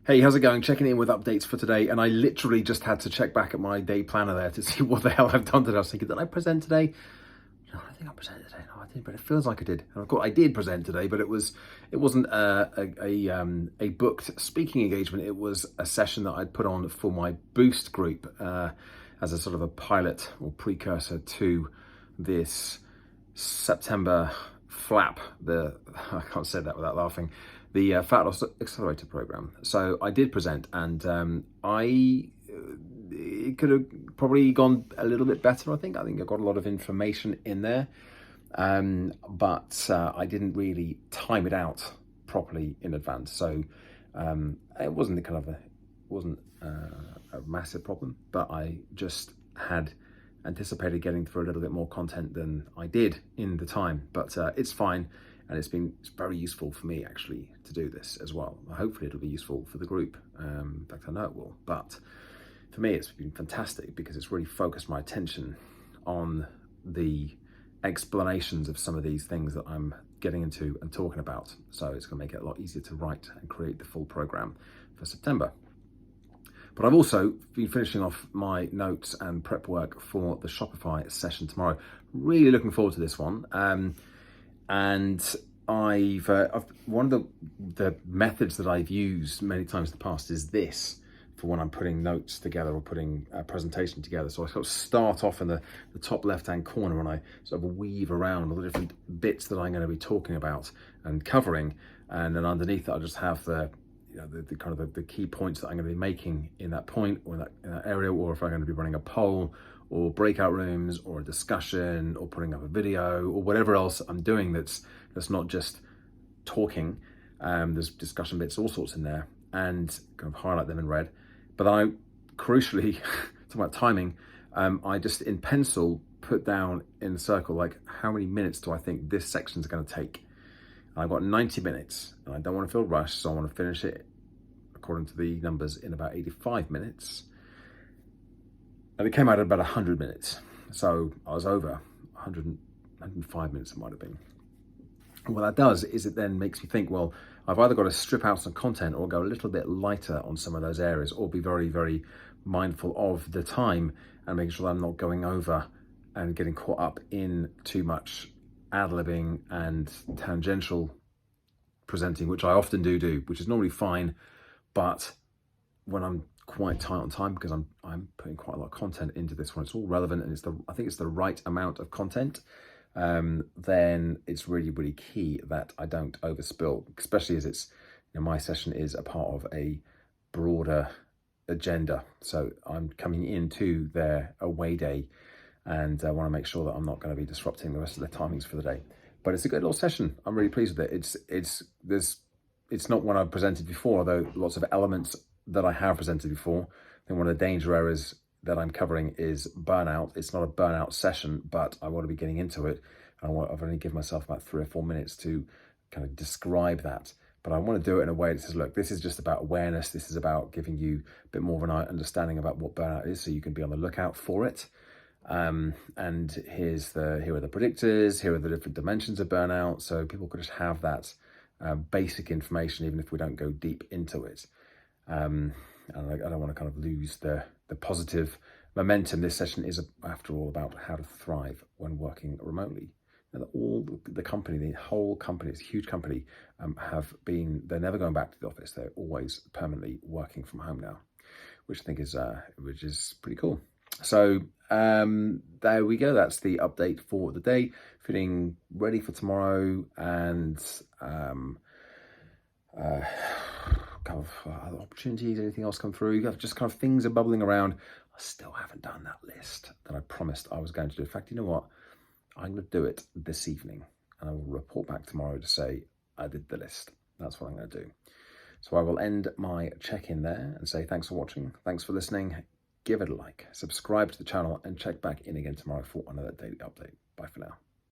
Hey, how's it going? Checking in with updates for today, and I literally just had to check back at my day planner there to see what the hell I've done today. I was thinking, did I present today? No, I don't think I presented today. No, I didn't, but it feels like I did. And of course, I did present today, but it wasn't a booked speaking engagement. It was a session that I'd put on for my Boost group as a sort of a pilot or precursor to this September flap. I can't say that without laughing. The Fat Loss Accelerator program. So I did present, and it could have probably gone a little bit better. I think I got a lot of information in there, but I didn't really time it out properly in advance. So it wasn't a massive problem, but I just had anticipated getting through a little bit more content than I did in the time, but it's fine. And it's very useful for me actually to do this as well. Hopefully it'll be useful for the group. In fact, I know it will, but for me, it's been fantastic because it's really focused my attention on the explanations of some of these things that I'm getting into and talking about. So it's gonna make it a lot easier to write and create the full program for September. But I've also been finishing off my notes and prep work for the Shopify session tomorrow. Really looking forward to this one. And I've one of the methods that I've used many times in the past is this for when I'm putting notes together or putting a presentation together. So I sort of start off in the top left-hand corner and I sort of weave around all the different bits that I'm going to be talking about and covering, and then underneath that I just have the kind of the key points that I'm going to be making in that point or in that area, or if I'm going to be running a poll or breakout rooms or a discussion or putting up a video or whatever else I'm doing that's not just talking. There's discussion bits, all sorts in there, and kind of highlight them in red. But then I crucially, talking about timing, I just in pencil put down in a circle, like how many minutes do I think this section's going to take? And I've got 90 minutes and I don't want to feel rushed, so I want to finish it according to the numbers in about 85 minutes. And it came out at about 100 minutes. So I was over 105 minutes it might have been. And what that does is it then makes me think, well, I've either got to strip out some content or go a little bit lighter on some of those areas, or be very, very mindful of the time and making sure that I'm not going over and getting caught up in too much ad-libbing and tangential presenting, which I often do, which is normally fine. But when I'm quite tight on time, because I'm putting quite a lot of content into this one, it's all relevant and I think it's the right amount of content, then it's really, really key that I don't overspill, especially as it's, my session is a part of a broader agenda. So I'm coming into their away day, and I want to make sure that I'm not going to be disrupting the rest of the timings for the day. But it's a good little session. I'm really pleased with it. It's not one I've presented before, although lots of elements that I have presented before. I think one of the danger areas that I'm covering is burnout. It's not a burnout session, but I want to be getting into it. I've only given myself about 3 or 4 minutes to kind of describe that. But I want to do it in a way that says, look, this is just about awareness. This is about giving you a bit more of an understanding about what burnout is, so you can be on the lookout for it. And here are the predictors, here are the different dimensions of burnout. So people could just have that basic information, even if we don't go deep into it. And I don't want to kind of lose the positive momentum. This session is, after all, about how to thrive when working remotely. And all the whole company, it's a huge company, they're never going back to the office. They're always permanently working from home now, which I think is pretty cool. So there we go. That's the update for the day. Feeling ready for tomorrow, and kind of other opportunities, anything else come through? You have just kind of things are bubbling around. I still haven't done that list that I promised I was going to do. In fact, you know what? I'm going to do it this evening, and I will report back tomorrow to say I did the list. That's what I'm going to do. So I will end my check-in there and say thanks for watching. Thanks for listening. Give it a like, subscribe to the channel, and check back in again tomorrow for another daily update. Bye for now.